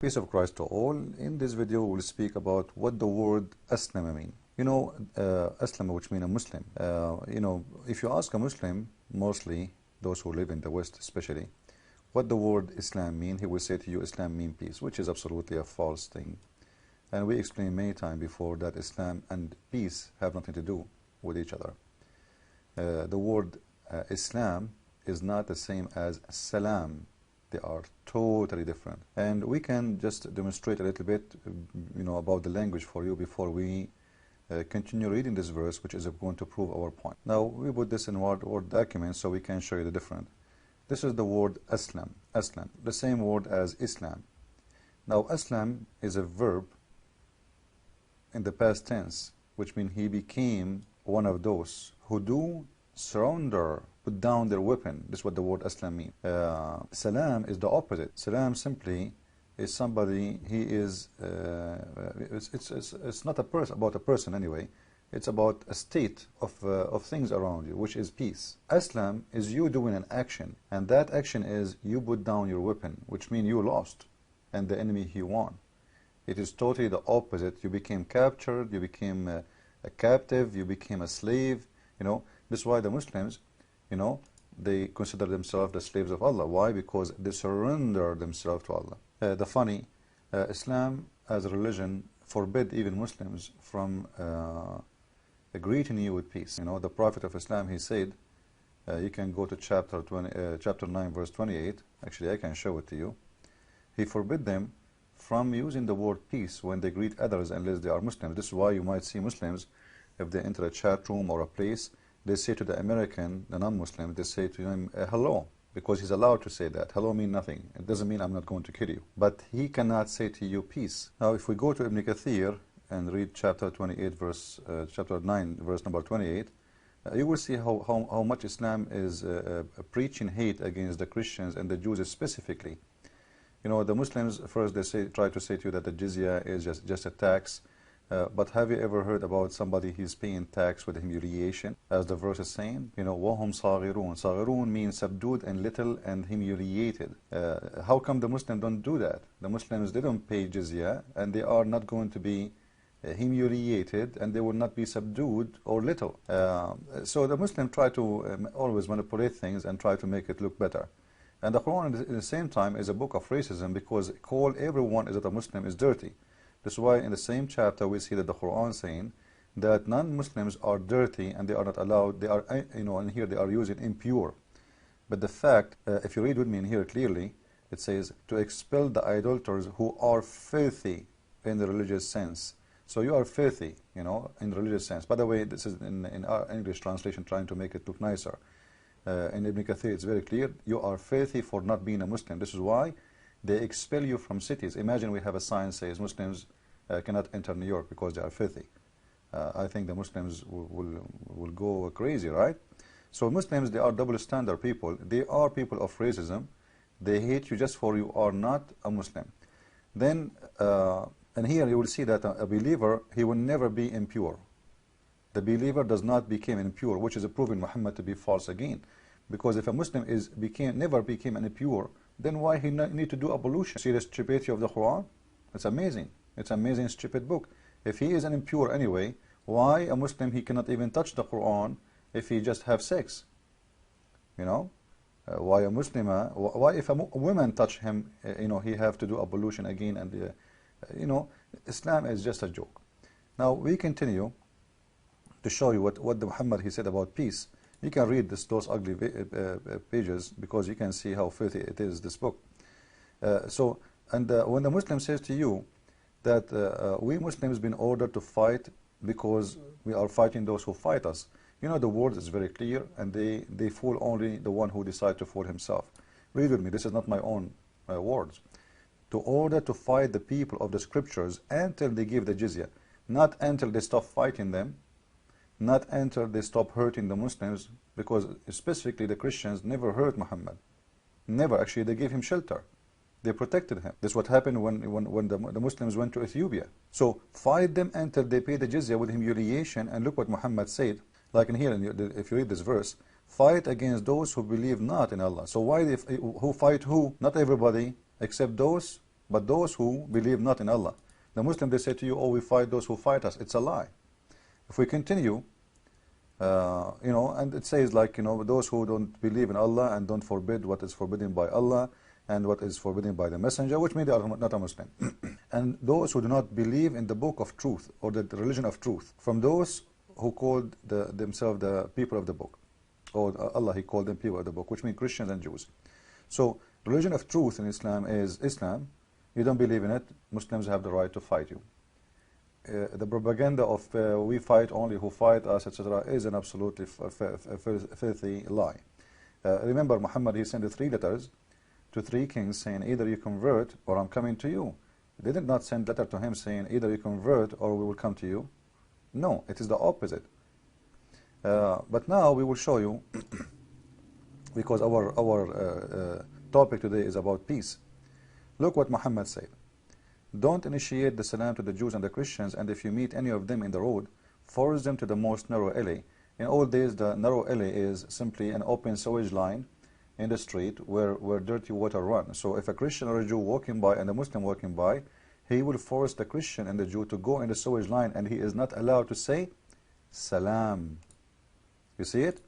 Peace of Christ to all. In this video we'll speak about what the word Aslama mean. Aslama, which means a Muslim. If you ask a Muslim, mostly those who live in the West especially, what the word Islam mean, he will say to you Islam mean peace, which is absolutely a false thing. And we explained many times before that Islam and peace have nothing to do with each other. The word Islam is not the same as Salam. They are totally different, and we can just demonstrate a little bit about the language for you before we continue reading this verse, which is going to prove our point. Now we put this in Word document so we can show you the difference. This is the word Aslam, the same word as Islam. Now Aslam is a verb in the past tense, which means he became one of those who do surrender, put down their weapon. This is what the word Aslam means. Salam is the opposite. Salam simply is somebody, he is, it's not a person, about a person anyway. It's about a state of things around you, which is peace. Aslam is you doing an action, and that action is you put down your weapon, which means you lost, and the enemy, he won. It is totally the opposite. You became captured, you became a captive, you became a slave. This is why the Muslims, they consider themselves the slaves of Allah. Why? Because they surrender themselves to Allah. Islam as a religion forbid even Muslims from greeting you with peace. The Prophet of Islam, he said, you can go to chapter 9 verse 28. Actually, I can show it to you. He forbid them from using the word peace when they greet others unless they are Muslims. This is why you might see Muslims, if they enter a chat room or a place, they say to the American, the non-Muslim, they say to him, hello, because he's allowed to say that. Hello means nothing. It doesn't mean I'm not going to kill you. But he cannot say to you peace. Now, if we go to Ibn Kathir and read chapter 28, chapter 9, verse number 28, you will see how much Islam is preaching hate against the Christians and the Jews specifically. The Muslims, first they try to say to you that the jizya is just a tax. But have you ever heard about somebody who's paying tax with humiliation, as the verse is saying? وَهُمْ صَاغِرُونَ. صَاغِرُون means subdued and little and humiliated. How come the Muslims don't do that? The Muslims, they don't pay jizya, and they are not going to be humiliated, and they will not be subdued or little. So the Muslims try to always manipulate things and try to make it look better. And the Quran at the same time is a book of racism, because call everyone that a Muslim is dirty. This is why in the same chapter we see that the Quran saying that non-Muslims are dirty and they are not allowed, they are, in here they are using impure. But the fact, if you read with me in here clearly, it says to expel the idolaters who are filthy in the religious sense. So you are filthy, in the religious sense. By the way, this is in our English translation trying to make it look nicer. In Ibn Kathir it's very clear, you are filthy for not being a Muslim. This is why they expel you from cities. Imagine we have a sign says Muslims cannot enter New York because they are filthy. I think the Muslims will go crazy, right? So Muslims, they are double standard people. They are people of racism. They hate you just for you are not a Muslim. Then, and here you will see that a believer, he will never be impure. The believer does not become impure, which is proving Muhammad to be false again. Because if a Muslim never became impure, then why he need to do ablution? See the stupidity of the Quran? It's amazing. It's an amazing stupid book. If he is an impure anyway, why a Muslim, he cannot even touch the Quran if he just have sex? Why a Muslim, why if a woman touch him, he have to do ablution again, and Islam is just a joke. Now we continue to show you what the Muhammad, he said about peace. You can read those ugly pages, because you can see how filthy it is, this book. When the Muslim says to you that we Muslims been ordered to fight because we are fighting those who fight us, the word is very clear, and they fool only the one who decides to fool himself. Read with me, this is not my own words. To order to fight the people of the scriptures until they give the jizya, not until they stop fighting them, not until they stop hurting the Muslims, because specifically the Christians never hurt Muhammad. Never. Actually, they gave him shelter. They protected him. This is what happened when the Muslims went to Ethiopia. So fight them until they pay the jizya with humiliation. And look what Muhammad said. Like in here, if you read this verse, fight against those who believe not in Allah. So why, who fight who? Not everybody, except those but those who believe not in Allah. The Muslim, they say to you, oh, we fight those who fight us. It's a lie. If we continue, and it says like, those who don't believe in Allah and don't forbid what is forbidden by Allah and what is forbidden by the messenger, which means they are not a Muslim. And those who do not believe in the book of truth or the religion of truth, from those who called themselves the people of the book, or Allah, he called them people of the book, which means Christians and Jews. So religion of truth in Islam is Islam. You don't believe in it, Muslims have the right to fight you. The propaganda of we fight only who fight us, etc., is an absolutely filthy lie. Remember, Muhammad, he sent 3 letters to 3 kings saying, either you convert or I'm coming to you. They did not send letter to him saying, either you convert or we will come to you. No, it is the opposite. But now we will show you, because our topic today is about peace. Look what Muhammad said. Don't initiate the salam to the Jews and the Christians, and if you meet any of them in the road, force them to the most narrow alley. In old days, the narrow alley is simply an open sewage line in the street where dirty water runs. So if a Christian or a Jew walking by and a Muslim walking by, he will force the Christian and the Jew to go in the sewage line, and he is not allowed to say salam. You see it?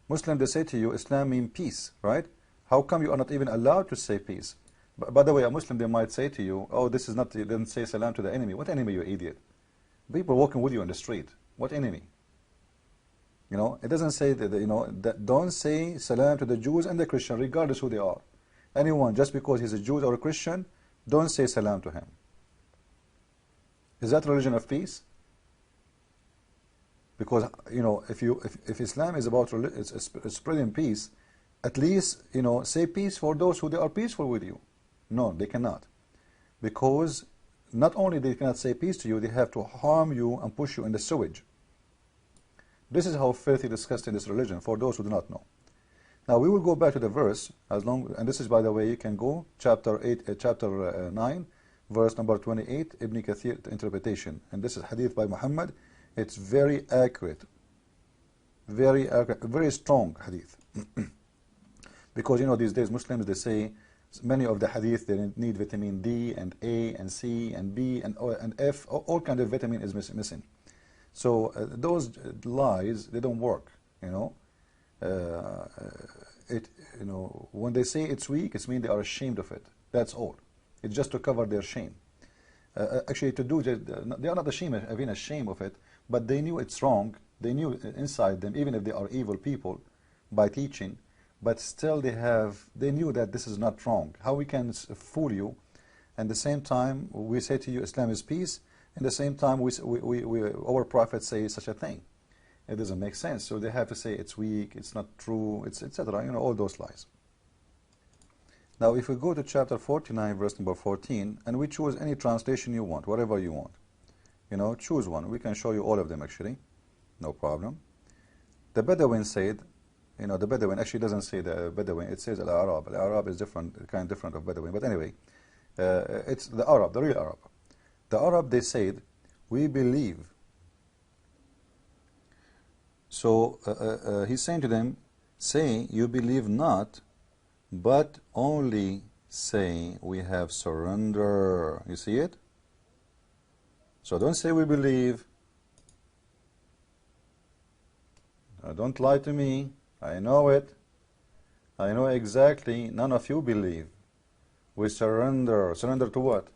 Muslim, they say to you, Islam means peace, right? How come you are not even allowed to say peace? By the way, a Muslim, they might say to you, oh, this is not, you didn't say salam to the enemy. What enemy, you idiot? People walking with you in the street. What enemy? It doesn't say that, don't say salam to the Jews and the Christian, regardless who they are. Anyone, just because he's a Jew or a Christian, don't say salam to him. Is that religion of peace? Because, if Islam is about spreading peace, at least, say peace for those who they are peaceful with you. No, they cannot. Because not only they cannot say peace to you, they have to harm you and push you in the sewage. This is how filthy, disgusting this religion, for those who do not know. Now we will go back to the verse, and this is, by the way, you can go chapter 9, verse number 28, Ibn Kathir interpretation. And this is hadith by Muhammad. It's very accurate, very strong hadith. Because these days Muslims, they say many of the hadith, they need vitamin D and A and C and B and O and F, all kind of vitamin is missing. So those lies, they don't work. When they say it's weak, it means they are ashamed of it. That's all. It's just to cover their shame. Actually, they are not ashamed of being ashamed of it, but they knew it's wrong. They knew inside them, even if they are evil people, by teaching. But still they knew that this is not wrong. How we can fool you, and at the same time we say to you Islam is peace, and at the same time our prophets say such a thing. It doesn't make sense. So they have to say it's weak, it's not true, it's etc. All those lies. Now if we go to chapter 49, verse number 14, and we choose any translation you want, whatever you want. Choose one. We can show you all of them actually. No problem. The Bedouin said, the Bedouin actually doesn't say the Bedouin, it says Al-Arab. Al-Arab is different of Bedouin. But anyway, it's the Arab, the real Arab. The Arab, they said, we believe. So he's saying to them, say you believe not, but only say we have surrender. You see it? So don't say we believe. Don't lie to me. I know it. I know exactly. None of you believe. We surrender. Surrender to what?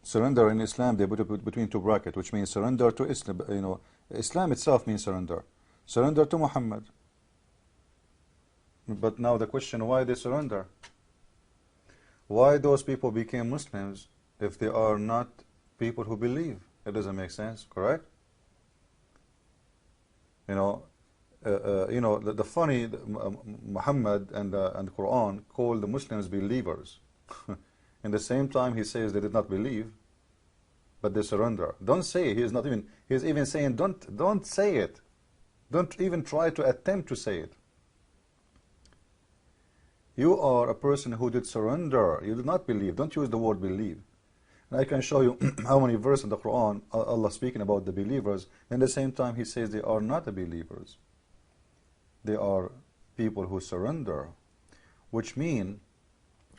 Surrender in Islam, they put it between 2 brackets, which means surrender to Islam. Islam itself means surrender. Surrender to Muhammad. But now the question, why they surrender? Why those people became Muslims if they are not people who believe? It doesn't make sense, correct? The funny, Muhammad and the Quran call the Muslims believers. In the same time, he says they did not believe, but they surrender. Don't say. He is even saying don't say it. Don't even try to attempt to say it. You are a person who did surrender. You did not believe. Don't use the word believe. And I can show you how many verses in the Quran Allah speaking about the believers. And at the same time, He says they are not the believers. They are people who surrender, which mean,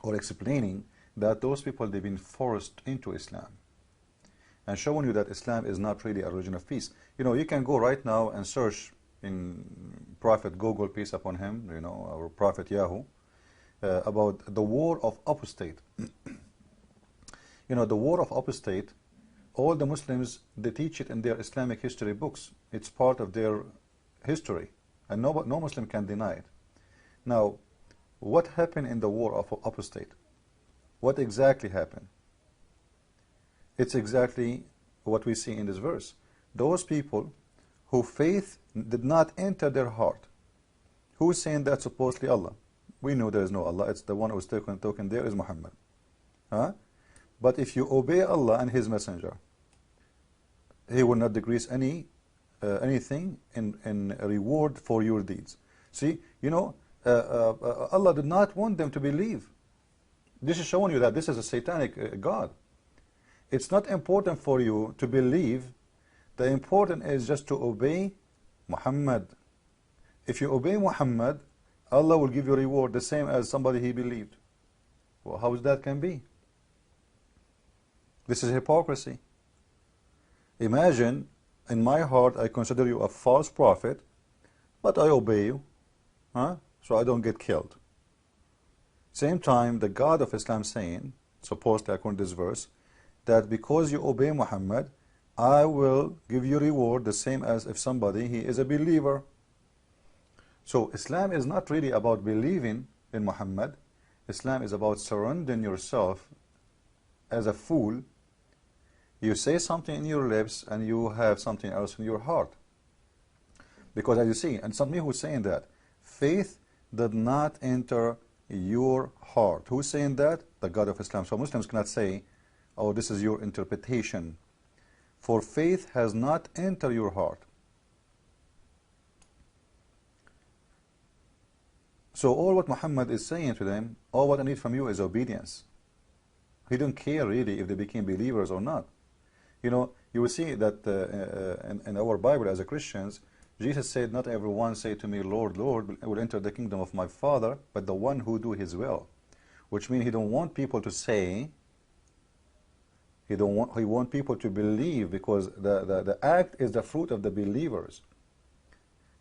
or explaining, that those people, they've been forced into Islam, and showing you that Islam is not really a religion of peace. You know, you can go right now and search in Prophet Google, peace upon him, you know, or Prophet Yahoo, about the war of apostate. You know, the war of apostate, all the Muslims, they teach it in their Islamic history books. It's part of their history, and no Muslim can deny it. Now, what happened in the war of apostate? What exactly happened? It's exactly what we see in this verse. Those people who faith did not enter their heart. Who's saying that? Supposedly Allah. We know there is no Allah. It's the one who's talking there is Muhammad. Huh? But if you obey Allah and His Messenger, He will not decrease anything in reward for your deeds. See, you know, Allah did not want them to believe. This is showing you that this is a satanic God. It's not important for you to believe. The important is just to obey Muhammad. If you obey Muhammad, Allah will give you reward the same as somebody he believed. Well, how is that can be? This is hypocrisy. Imagine, in my heart, I consider you a false prophet, but I obey you, huh? So I don't get killed. Same time, the God of Islam saying, supposedly according to this verse, that because you obey Muhammad, I will give you reward the same as if somebody he is a believer. So Islam is not really about believing in Muhammad. Islam is about surrendering yourself as a fool. You say something in your lips and you have something else in your heart. Because as you see, and somebody who's saying that, faith did not enter your heart. Who's saying that? The God of Islam. So Muslims cannot say, oh, this is your interpretation. For faith has not entered your heart. So all what Muhammad is saying to them, all what I need from you is obedience. He don't care really if they became believers or not. You know, you will see that in our Bible as a Christians, Jesus said, not everyone say to me, Lord, Lord, will enter the kingdom of my Father, but the one who do His will. Which means He don't want people to say, He want people to believe, because the act is the fruit of the believers.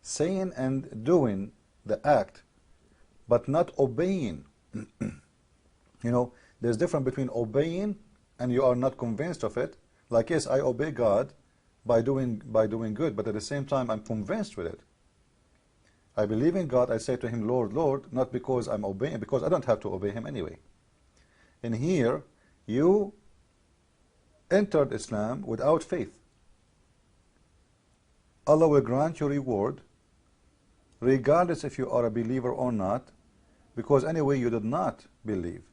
Saying and doing the act, but not obeying. You know, there's difference between obeying and you are not convinced of it. Like, yes, I obey God by doing good, but at the same time I'm convinced with it. I believe in God, I say to Him, Lord, Lord, not because I'm obeying, because I don't have to obey Him anyway. And here, you entered Islam without faith. Allah will grant you reward, regardless if you are a believer or not, because anyway you did not believe,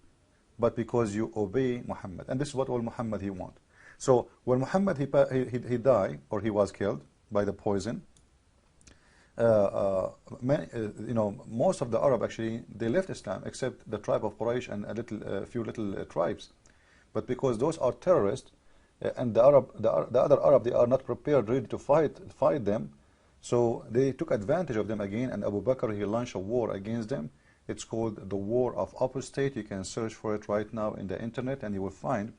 but because you obey Muhammad. And this is what all Muhammad he want. So when Muhammad he died, or he was killed by the poison, you know, most of the Arab actually, they left Islam except the tribe of Quraysh and a few little tribes. But because those are terrorists, and the other Arab, they are not prepared really to fight them, so they took advantage of them again, and Abu Bakr, he launched a war against them. It's called the War of Apostate. You can search for it right now in the internet, and you will find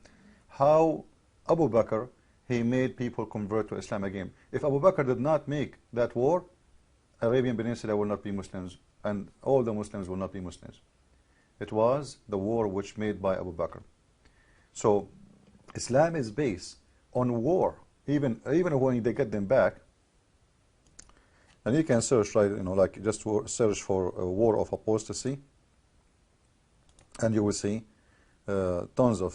how Abu Bakr, he made people convert to Islam again. If Abu Bakr did not make that war, Arabian Peninsula will not be Muslims, and all the Muslims will not be Muslims. It was the war which made by Abu Bakr. So Islam is based on war, even when they get them back. And you can search, right, you know, like just search for a war of apostasy, and you will see tons of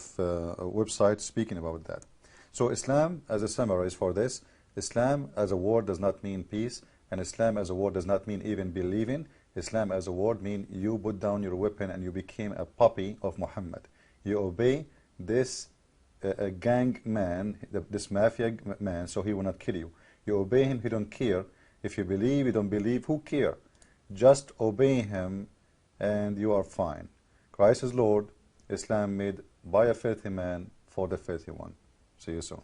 websites speaking about that. So Islam, as a summary for this, Islam as a word does not mean peace, and Islam as a word does not mean even believing. Islam as a word means you put down your weapon and you became a puppy of Muhammad. You obey this gang man, this mafia man, so he will not kill you. You obey him, he don't care. If you believe, you don't believe, who care? Just obey him and you are fine. Christ is Lord. Islam made by a filthy man for the filthy one. See you soon.